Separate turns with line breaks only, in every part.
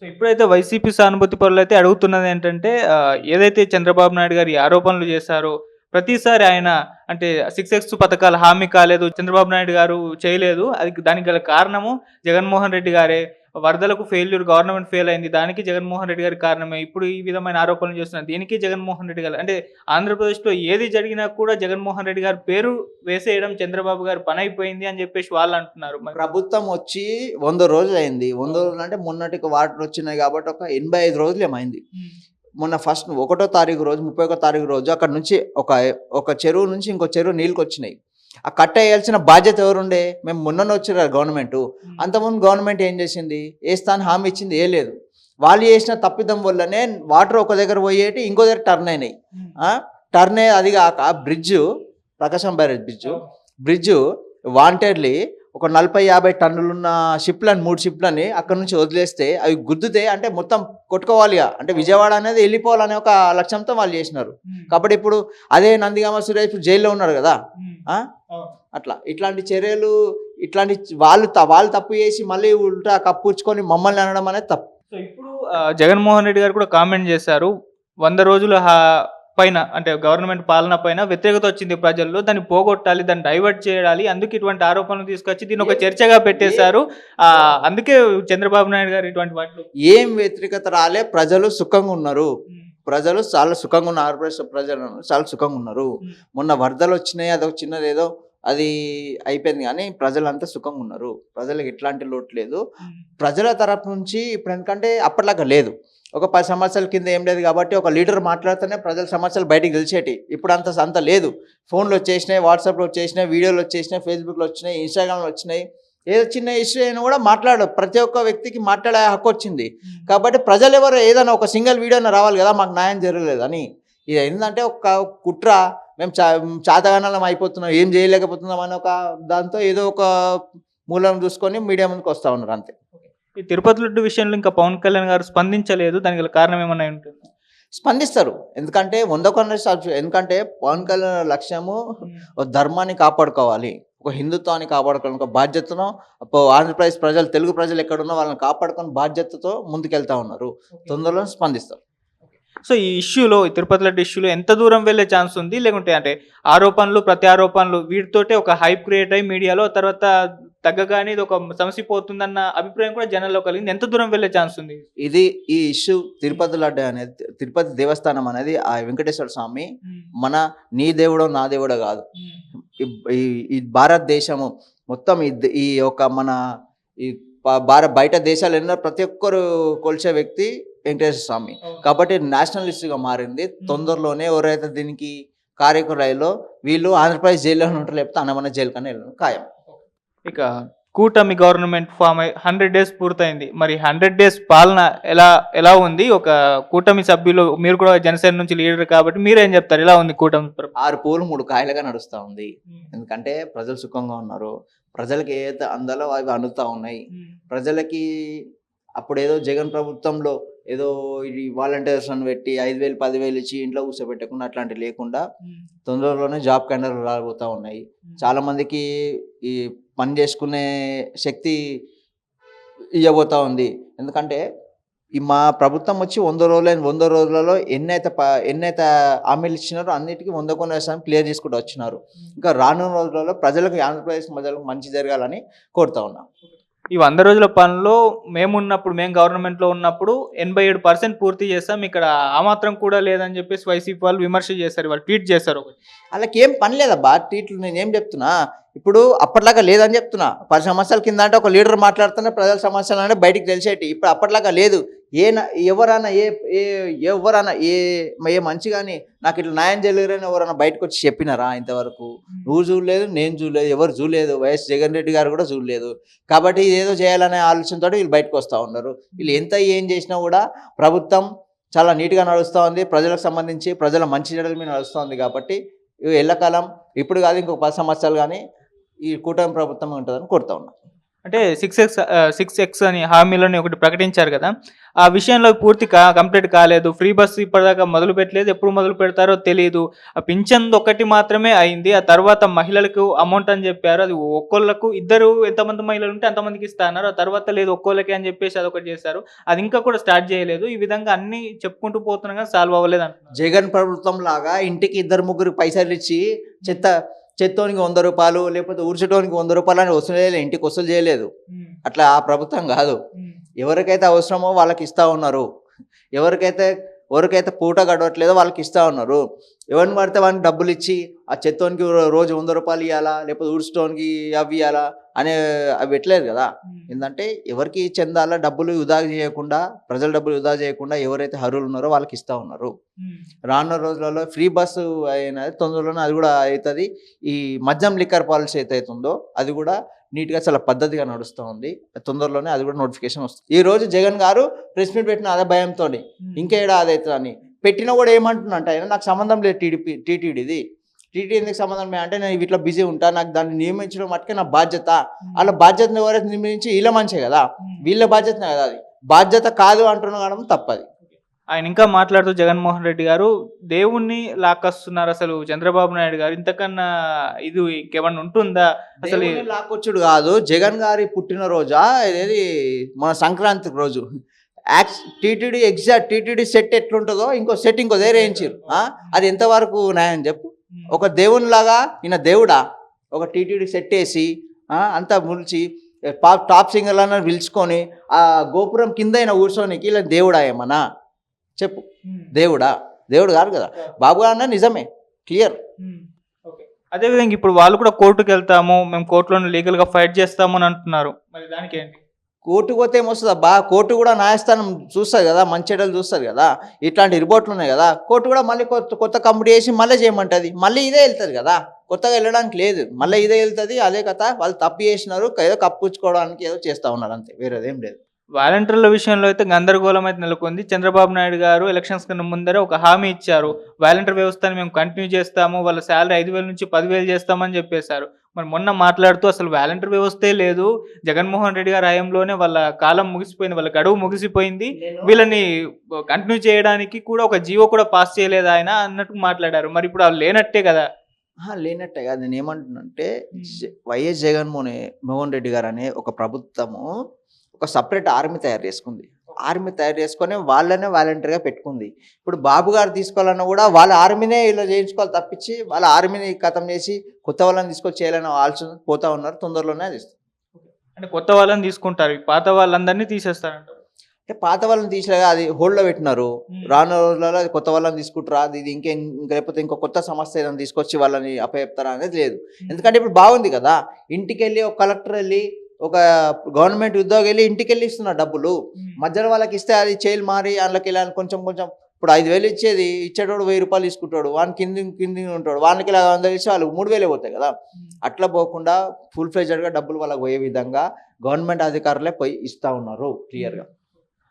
So ఇప్పుడైతే YCP సానుభూతి పరులైతే అడుగుతున్నదేంటంటే ఏదైతే చంద్రబాబు నాయుడు గారు ఈ ఆరోపణలు చేశారో, ప్రతిసారి ఆయన అంటే 6X పథకాలు హామీ కాలేదు, చంద్రబాబు నాయుడు గారు చేయలేదు. దానికి గల కారణము జగన్మోహన్ రెడ్డి గారే. వరదలకు ఫెయిల్యూర్ గవర్నమెంట్ ఫెయిల్ అయింది. దానికి జగన్మోహన్ రెడ్డి గారి కారణమే. ఇప్పుడు ఈ విధమైన ఆరోపణలు చేస్తున్నారు. దీనికి జగన్మోహన్ రెడ్డి గారు అంటే ఆంధ్రప్రదేశ్‌లో ఏది జరిగినా కూడా జగన్మోహన్ రెడ్డి గారి పేరు వేసేయడం చంద్రబాబు గారి పనైపోయింది అని చెప్పేసి వాళ్ళు అంటున్నారు. మరి
ప్రభుత్వం వచ్చి 100 రోజులయింది. 100 రోజులంటే మొన్నటికి వాటర్ వచ్చినాయి కాబట్టి ఒక 85 రోజులేమైంది.
హ్మ్.
మొన్న ఫస్ట్ 1 తారీఖు రోజు, 31 తారీఖు రోజు అక్కడి నుంచి ఒక చెరువు నుంచి ఇంకో చెరువు నీళ్ళకొచ్చినాయి. ఆ కట్టేయాల్సిన బాధ్యత ఎవరుండే? మేము మొన్ననే వచ్చిర్రు గవర్నమెంటు. అంతకుముందు గవర్నమెంట్ ఏం చేసింది? ఏస్తా అని హామీ ఇచ్చింది, ఏయలేదు. వాళ్ళు చేసిన తప్పిదం వల్లనే వాటర్ ఒక దగ్గర పోయేటి ఇంకో దగ్గర టర్న్ అయినాయి. టర్న్ అది కాక బ్రిడ్జు, ప్రకాశం బ్యారేజ్ బ్రిడ్జు వాంటెడ్లీ ఒక 40-50 టన్నులున్న షిప్లని 3 షిప్లని అక్కడ నుంచి వదిలేస్తే అవి గుద్దుతే అంటే మొత్తం కొట్టుకోవాలి, అంటే విజయవాడ అనేది వెళ్ళిపోవాలనే ఒక లక్ష్యంతో వాళ్ళు చేసినారు. కాబట్టి ఇప్పుడు అదే నందిగామ సురేష్ ఇప్పుడు జైల్లో ఉన్నాడు కదా. అట్లా ఇట్లాంటి చర్యలు, ఇట్లాంటి వాళ్ళు తప్పు చేసి మళ్ళీ ఉల్టా కప్పుచ్చుకొని మమ్మల్ని అనడం అనేది తప్పు.
సో ఇప్పుడు జగన్మోహన్ రెడ్డి గారు కూడా కామెంట్ చేశారు. 100 రోజుల పైన అంటే గవర్నమెంట్ పాలన పైన వ్యతిరేకత వచ్చింది ప్రజల్లో, దాన్ని పోగొట్టాలి, దాన్ని డైవర్ట్ చేయాలి, అందుకే ఇటువంటి ఆరోపణలు తీసుకొచ్చి దీన్ని ఒక చర్చగా పెట్టేశారు. అందుకే చంద్రబాబు నాయుడు గారు ఇటువంటి వాటిలో
ఏం వ్యతిరేకత రాలే, ప్రజలు సుఖంగా ఉన్నారు. ప్రజలు చాలా సుఖంగా ఉన్నారు. ఆంధ్రప్రదేశ్ ప్రజలు చాలా సుఖంగా ఉన్నారు. మొన్న వరదలు వచ్చినాయి, అదొక చిన్నది ఏదో అది అయిపోయింది, కానీ ప్రజలంతా సుఖంగా ఉన్నారు. ప్రజలకు ఎట్లాంటి లోటు లేదు. ప్రజల తరపు నుంచి ఇప్పుడు ఎందుకంటే అప్పటిలాగా లేదు. ఒక 10 సంవత్సరాల కింద ఏం లేదు కాబట్టి ఒక లీడర్ మాట్లాడితేనే ప్రజల సమస్యలు బయటికి తెలిసేటి. ఇప్పుడు అంత లేదు. ఫోన్లు వచ్చేసినాయి, వాట్సాప్లో వచ్చేసినాయి, వీడియోలు వచ్చేసినాయి, ఫేస్బుక్లో వచ్చినాయి, ఇన్స్టాగ్రామ్లో వచ్చినాయి. ఏదో చిన్న ఇష్యూ అయినా కూడా ప్రతి ఒక్క వ్యక్తికి మాట్లాడే హక్కు వచ్చింది. కాబట్టి ప్రజలు ఎవరు ఏదైనా ఒక సింగిల్ వీడియోనే రావాలి కదా, మాకు న్యాయం జరగలేదు అని. ఇది ఏంటంటే ఒక కుట్ర, మేము చాతగానం అయిపోతున్నాం, ఏం చేయలేకపోతున్నాం అని ఒక దాంతో ఏదో ఒక మూలం చూసుకొని మీడియా ముందుకు వస్తూ ఉన్నారు అంతే.
ఈ తిరుపతి లడ్డు విషయంలో ఇంకా పవన్ కళ్యాణ్ గారు స్పందించలేదు. దానికి గల కారణం ఏమన్నా ఉంటుంది?
స్పందిస్తారు. ఎందుకంటే ఎందుకంటే పవన్ కళ్యాణ్ లక్ష్యము ధర్మాన్ని కాపాడుకోవాలి, ఒక హిందుత్వాన్ని కాపాడుకోవాలి, ఒక బాధ్యతను ఆంధ్రప్రదేశ్ ప్రజలు, తెలుగు ప్రజలు ఎక్కడున్నా వాళ్ళని కాపాడుకొని బాధ్యతతో ముందుకెళ్తా ఉన్నారు. తొందరలో స్పందిస్తారు.
సో ఈ ఇష్యూలో, ఈ తిరుపతి లడ్డు ఇష్యూలో ఎంత దూరం వెళ్ళే ఛాన్స్ ఉంది? లేకుంటే అంటే ఆరోపణలు ప్రత్యారోపణలు వీటితోటే ఒక హైప్ క్రియేట్ అయ్యి మీడియాలో తర్వాత తగ్గగానే ఇది ఒక సమస్య పోతుందన్న అభిప్రాయం కూడా జనాల్లో కలిగింది. ఎంత దూరం వెళ్ళే ఛాన్స్ ఉంది?
ఈ ఇష్యూ తిరుపతి లడ్డు అనేది, తిరుపతి దేవస్థానం అనేది ఆ వెంకటేశ్వర స్వామి నీ దేవుడో నా దేవుడో కాదు. ఈ భారతదేశము మొత్తం ఈ యొక్క మన ఈ బయట దేశాలు ప్రతి ఒక్కరు కొలిచే వ్యక్తి వెంకటేశ్వర స్వామి. కాబట్టి నేషనలిస్ట్గా మారింది. తొందరలోనే ఎవరైతే దీనికి కార్యకురాయిలో వీళ్ళు ఆంధ్రప్రదేశ్ జైల్లోనే ఉంటారు, లేకపోతే అన్నమన్న జైలు కన్నా వెళ్ళడం ఖాయం.
ఇక కూటమి గవర్నమెంట్ ఫామ్ అయి 100 డేస్ పూర్తయింది. మరి 100 డేస్ పాలన ఎలా ఉంది? ఒక కూటమి సభ్యులు, మీరు కూడా జనసేన నుంచి లీడర్ కాబట్టి మీరేం చెప్తారు? ఎలా ఉంది కూటమి?
6 పూలు 3 కాయలుగా నడుస్తూ ఉంది. ఎందుకంటే ప్రజలు సుఖంగా ఉన్నారు. ప్రజలకి ఏదైతే అందాలో అవి అందుతూ ఉన్నాయి. ప్రజలకి అప్పుడు ఏదో జగన్ ప్రభుత్వంలో ఏదో ఇది వాలంటీర్స్ అని పెట్టి 5,000 10,000 ఇచ్చి ఇంట్లో కూర్చోబెట్టకుండా అట్లాంటివి లేకుండా తొందరలోనే జాబ్ క్యాలెండర్లు రాబోతూ ఉన్నాయి. చాలామందికి ఈ పని చేసుకునే శక్తి ఇవ్వబోతూ ఉంది. ఎందుకంటే మా ప్రభుత్వం వచ్చి 100 రోజులలో ఎన్నైతే హామీలు ఇచ్చినారో అన్నిటికీ 100% క్లియర్ చేసుకుంటూ వచ్చినారు. ఇంకా రానున్న రోజులలో ప్రజలకు, ఆంధ్రప్రదేశ్ ప్రజలకు మంచి జరగాలని కోరుతా ఉన్నాం.
ఈ 100 రోజుల పనిలో మేము గవర్నమెంట్లో ఉన్నప్పుడు 87% పూర్తి చేస్తాం, ఇక్కడ ఆ మాత్రం కూడా లేదని చెప్పేసి వైసీపీ వాళ్ళు విమర్శ చేశారు, వాళ్ళు ట్వీట్ చేశారు.
వాళ్ళకి ఏం పని లేదబ్బా ట్వీట్లు. నేను ఏం చెప్తున్నా, ఇప్పుడు అప్పట్లాగా లేదని చెప్తున్నా. 10 సంవత్సరాల కింద అంటే ఒక లీడర్ మాట్లాడుతున్నా ప్రజల సమస్యలు అంటే బయటికి తెలిసేటి. ఇప్పుడు అప్పట్లాగా లేదు. ఎవరైనా ఏ మంచి కానీ నాకు ఇట్లా న్యాయం చేయలేరని ఎవరైనా బయటకు వచ్చి చెప్పినారా ఇంతవరకు? నువ్వు చూడలేదు, నేను చూడలేదు, ఎవరు చూడలేదు. వైఎస్ జగన్ రెడ్డి గారు కూడా చూడలేదు. కాబట్టి ఇదేదో చేయాలనే ఆలోచనతో వీళ్ళు బయటకు వస్తూ ఉన్నారు. వీళ్ళు ఏం చేసినా కూడా ప్రభుత్వం చాలా నీట్గా నడుస్తూ ఉంది. ప్రజలకు సంబంధించి ప్రజల మంచి చెడుల మీద నడుస్తూ ఉంది. కాబట్టి ఎల్లకాలం ఇప్పుడు కాదు, ఇంకొక 10 సంవత్సరాలు కానీ ఈ కూటమి ప్రభుత్వం ఉంటుందని కోరుతా ఉన్నాం.
అంటే 6X అని హామీలని ఒకటి ప్రకటించారు కదా! ఆ విషయంలో పూర్తి కంప్లీట్ కాలేదు. ఫ్రీ బస్సు ఇప్పటిదాకా మొదలు పెట్టలేదు. ఎప్పుడు మొదలు పెడతారో తెలీదు. ఆ పింఛన్‌ది ఒక్కటి మాత్రమే అయింది. ఆ తర్వాత మహిళలకు అమౌంట్ అని చెప్పారు. అది ఒక్కోళ్ళకు ఇద్దరు ఎంతమంది మహిళలుంటే అంతమందికి ఇస్తా అన్నారు. ఆ తర్వాత లేదు ఒక్కోళ్ళకే అని చెప్పేసి అదొకటి చేశారు. అది ఇంకా కూడా స్టార్ట్ చేయలేదు. ఈ విధంగా అన్నీ చెప్పుకుంటూ పోతున్నా గాని సాల్వ్ అవ్వలేదు అంటున్నారు.
జగన్ ప్రభుత్వం లాగా ఇంటికి ఇద్దరు ముగ్గురు పైసలు ఇచ్చి చెత్తోనికి 100 రూపాయలు లేకపోతే ఊడ్చడానికి 100 రూపాయలు అని వసూలు చేయలేదు, ఇంటికి వసూలు చేయలేదు.
హ్మ్.
అట్లా ఆ ప్రభుత్వం కాదు.
హ్మ్.
ఎవరికైతే అవసరమో వాళ్ళకి ఇస్తా ఉన్నారు. ఎవరికైతే పూట గడవట్లేదో వాళ్ళకి ఇస్తా ఉన్నారు. ఎవరిని పడితే వాడిని డబ్బులు ఇచ్చి ఆ చెత్తోనికి రోజు 100 రూపాయలు ఇవ్వాలా లేకపోతే ఊడ్చడానికి అవి ఇవ్వాలా అనే అవి పెట్టలేదు కదా.
హ్మ్.
ఏంటంటే ఎవరికి చెందాలా డబ్బులు వృధా చేయకుండా, ప్రజల డబ్బులు వృధా చేయకుండా ఎవరైతే అర్హులు ఉన్నారో వాళ్ళకి ఇస్తా ఉన్నారు.
హ్మ్.
రానున్న రోజులలో ఫ్రీ బస్సు అయినది తొందరలోనే అది కూడా అవుతుంది. ఈ మద్యం లిక్కర్ పాలసీ ఏదైతుందో అది కూడా నీట్గా చాలా పద్ధతిగా నడుస్తూ ఉంది. తొందరలోనే అది కూడా నోటిఫికేషన్ వస్తుంది. ఈ రోజు జగన్ గారు ప్రెస్ మీట్ పెట్టిన అదే భయంతో ఇంకేడా అదవుతుందని పెట్టినా కూడా ఏమంటున్నంటే ఆయన నాకు సంబంధం లేదు టీటీడీది ఎందుకు సంబంధం లేదు అంటే నేను వీటిలో బిజీ ఉంటా, నాకు దాన్ని నియమించడం మట్టుకే నా బాధ్యత. వాళ్ళ బాధ్యతను ఎవరైతే నియమించి వీళ్ళ మంచిగా కదా, వీళ్ళ బాధ్యతనే కదా, అది బాధ్యత కాదు అంటున్నాం తప్పది.
ఆయన ఇంకా మాట్లాడుతూ జగన్మోహన్ రెడ్డి గారు దేవుణ్ణి లాక్కొస్తున్నారు అసలు చంద్రబాబు నాయుడు గారు. ఇంతకన్నా ఇది ఇంకేమన్నా ఉంటుందా అసలు?
దేవుని లాక్కొచ్చుడు కాదు, జగన్ గారి పుట్టినరోజా ఇదేది మన సంక్రాంతి రోజు టీటీడీ సెట్ ఎట్లుంటుందో ఇంకో సెట్ ఇంకో దగ్గర వేయించారు. అది ఎంతవరకు న్యాయం చెప్పు? ఒక దేవునిలాగా ఈయన దేవుడా? ఒక టీటీడీ సెట్ వేసి అంతా ములిచి టాప్ సింగర్లను పిలుచుకొని ఆ గోపురం కింద అయినా కూర్చోనికి ఇలా దేవుడా ఏమన్నా చెప్పు? దేవుడా? దేవుడు కాదు కదా. బాబు గారు అన్న నిజమే, క్లియర్.
అదేవిధంగా ఇప్పుడు వాళ్ళు కూడా కోర్టుకు వెళ్తాము, మేము కోర్టులో లీగల్గా ఫైట్ చేస్తాము అని అంటున్నారు. మరి దానికి ఏంటి?
కోర్టు పోతే ఏమొస్తుంది అబ్బా? కోర్టు కూడా న్యాయస్థానం చూస్తుంది కదా, మంచి చెడ్డలు చూస్తుంది కదా. ఇట్లాంటి రిపోర్ట్లు ఉన్నాయి కదా, కోర్టు కూడా మళ్ళీ కొత్త కంప్లీట్ చేసి మళ్ళీ చేయమంటుంది. మళ్ళీ ఇదే వెళ్తుంది కదా, కొత్తగా వెళ్ళడానికి లేదు. మళ్ళీ ఇదే వెళ్తుంది. అదే కథ, వాళ్ళు తప్పు చేసినారు, ఏదో కప్పించుకోవడానికి ఏదో చేస్తూ ఉన్నారు అంతే, వేరేదేం లేదు.
వాలంటీర్ల విషయంలో అయితే గందరగోళం అయితే నెలకొంది. చంద్రబాబు నాయుడు గారు ఎలక్షన్స్ కన్నా ముందరే ఒక హామీ ఇచ్చారు. వాలంటీర్ వ్యవస్థను మేము కంటిన్యూ చేస్తాము, వాళ్ళ శాలరీ 5,000 నుంచి 10,000 చేస్తామని చెప్పేశారు. మరి మొన్న మాట్లాడుతూ అసలు వాలంటీర్ వ్యవస్థే లేదు, జగన్మోహన్ రెడ్డి గారి హయాంలోనే వాళ్ళ కాలం ముగిసిపోయింది, వాళ్ళ గడువు ముగిసిపోయింది, వీళ్ళని కంటిన్యూ చేయడానికి కూడా ఒక జీవో కూడా పాస్ చేయలేదు ఆయన అన్నట్టు మాట్లాడారు. మరి ఇప్పుడు వాళ్ళు లేనట్టే కదా?
లేనట్టే కాదు. నేను ఏమంటున్నానంటే వైఎస్ జగన్మోహన్ రెడ్డి గారు అనే ఒక ప్రభుత్వము ఒక సపరేట్ ఆర్మీ తయారు చేసుకుంది. ఆర్మీ తయారు చేసుకొని వాళ్ళనే వాలంటీర్గా పెట్టుకుంది. ఇప్పుడు బాబు గారు తీసుకోవాలన్నా కూడా వాళ్ళ ఆర్మీనే ఇలా చేయించుకోవాలి తప్పించి వాళ్ళ ఆర్మీని ఖతం చేసి కొత్త వాళ్ళని తీసుకొచ్చి చేయాలని ఆలోచన పోతా ఉన్నారు. తొందరలోనే అది ఇస్తుంది.
అంటే కొత్త వాళ్ళని తీసుకుంటారు, పాత వాళ్ళందరినీ తీసేస్తారంట.
అంటే పాత వాళ్ళని తీసేగా అది హోల్డ్లో పెట్టినారు. రానున్న రోజులలో అది కొత్త వాళ్ళని తీసుకుంటారా, ఇది లేకపోతే ఇంకో కొత్త సమస్య ఏదైనా తీసుకొచ్చి వాళ్ళని అప్పచెప్తారా అనేది లేదు. ఎందుకంటే ఇప్పుడు బాగుంది కదా, ఇంటికి వెళ్ళి ఒక కలెక్టర్ వెళ్ళి ఒక గవర్నమెంట్ ఉద్యోగి వెళ్ళి ఇంటికి వెళ్ళి ఇస్తున్నారు డబ్బులు. మధ్యలో వాళ్ళకి ఇస్తే అది చేయాలి మారి అందులోకి వెళ్ళాలి కొంచెం ఇప్పుడు 5,000 ఇచ్చేటోడు 1,000 రూపాయలు తీసుకుంటాడు, వాని కింది ఉంటాడు, వానికి ఇలా 100 ఇచ్చి వాళ్ళు 3,000 పోతాయి కదా. అట్లా పోకుండా ఫుల్ ఫ్లెడ్జ్డ్గా డబ్బులు వాళ్ళకి పోయే విధంగా గవర్నమెంట్ అధికారులే పోయి ఇస్తూ ఉన్నారు క్లియర్గా.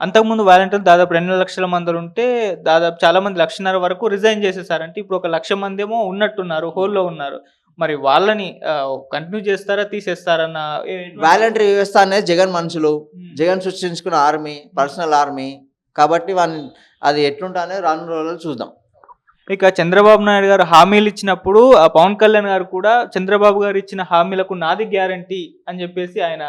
అంతకుముందు వాలంటీర్లు దాదాపు 2 లక్షల మంది ఉంటే దాదాపు చాలా మంది 1,50,000 వరకు రిజైన్ చేసేసారంటే ఇప్పుడు 1,00,000 మంది ఏమో ఉన్నట్టున్నారు, హోల్లో ఉన్నారు. మరి వాళ్ళని కంటిన్యూ చేస్తారా, తీసేస్తారన్న?
వాలంటరీ వ్యవస్థ అనేది జగన్ మనుషులు, జగన్ సృష్టించుకున్న ఆర్మీ, పర్సనల్ ఆర్మీ కాబట్టి అది ఎట్లుంటా అనేది రానున్న రోజుల్లో చూద్దాం.
ఇక చంద్రబాబు నాయుడు గారు హామీలు ఇచ్చినప్పుడు పవన్ కళ్యాణ్ గారు కూడా చంద్రబాబు గారు ఇచ్చిన హామీలకు నాది గ్యారంటీ అని చెప్పేసి ఆయన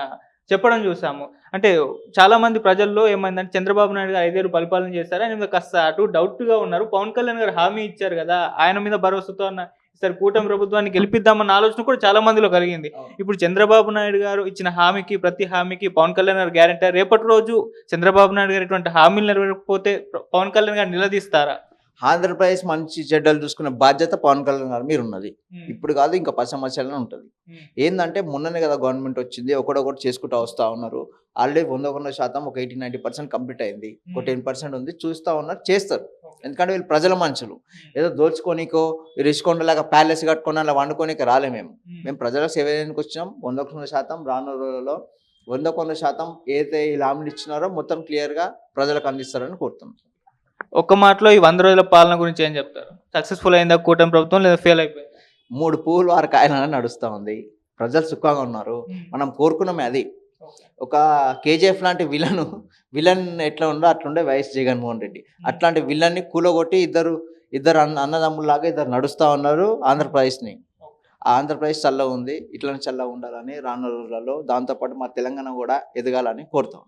చెప్పడం చూసాము. అంటే చాలా మంది ప్రజల్లో ఏమైందంటే చంద్రబాబు నాయుడు గారు 5 ఏళ్ళు పరిపాలన చేశారు, ఆయన మీద కాస్త అటు డౌట్గా ఉన్నారు. పవన్ కళ్యాణ్ గారు హామీ ఇచ్చారు కదా, ఆయన మీద భరోసాతో ఈసారి కూటమి ప్రభుత్వాన్ని గెలిపిద్దామన్న ఆలోచన కూడా చాలా మందిలో కలిగింది. ఇప్పుడు చంద్రబాబు నాయుడు గారు ఇచ్చిన హామీకి, ప్రతి హామీకి పవన్ కళ్యాణ్ గారు గ్యారంటీ. రేపటి రోజు చంద్రబాబు నాయుడు గారు ఇటువంటి హామీలు నెరవేరకపోతే పవన్ కళ్యాణ్ గారు నిలదీస్తారా?
ఆంధ్రప్రదేశ్ మంచి చెడ్డలు చూసుకునే బాధ్యత పవన్ కళ్యాణ్ గారి మీరు ఉన్నది. ఇప్పుడు కాదు, ఇంకా 10 సంవత్సరాలనే ఉంటుంది. ఏంటంటే మొన్ననే కదా గవర్నమెంట్ వచ్చింది, ఒకటి చేసుకుంటూ వస్తూ ఉన్నారు. ఆల్రెడీ 100% ఒక 80-90% కంప్లీట్ అయింది. ఒక 10% ఉంది, చూస్తూ ఉన్నారు, చేస్తారు. ఎందుకంటే వీళ్ళు ప్రజల మనుషులు, ఏదో దోచుకోనికో రిషికొండలాగా ప్యాలెస్ కట్టుకొని అలా వండుకోనిక రాలే. మేము ప్రజల సేవ చేయడానికి వచ్చినాం. 100% రానున్న రోజుల్లో 100% ఏదైతే ఈ హామీలు ఇచ్చినారో మొత్తం క్లియర్గా ప్రజలకు అందిస్తారని కోరుతున్నాం.
ఒక్క మాటలో ఈ 100 రోజుల పాలన గురించి ఏం చెప్తారు? సక్సెస్ఫుల్ అయిందా కూటమి ప్రభుత్వం, లేదా ఫెయిల్ అయిపోయింది?
3 పువ్వులు 6 కాయలు నడుస్తూ ఉంది. ప్రజలు సుఖంగా ఉన్నారు. మనం కోరుకున్నామే అది. ఒక కేజీఎఫ్ లాంటి విలన్ ఎట్లా ఉందో అట్లుండే వైఎస్ జగన్మోహన్ రెడ్డి. అట్లాంటి విలన్ని కూలగొట్టి ఇద్దరు అన్నదమ్ముల్లాగా ఇద్దరు నడుస్తా ఉన్నారు ఆంధ్రప్రదేశ్ని. ఆంధ్రప్రదేశ్ చల్లగా ఉంది, ఇట్లనే చల్లగా ఉండాలని రానున్న రోజులలో, దాంతోపాటు మా తెలంగాణ కూడా ఎదగాలని కోరుతాం.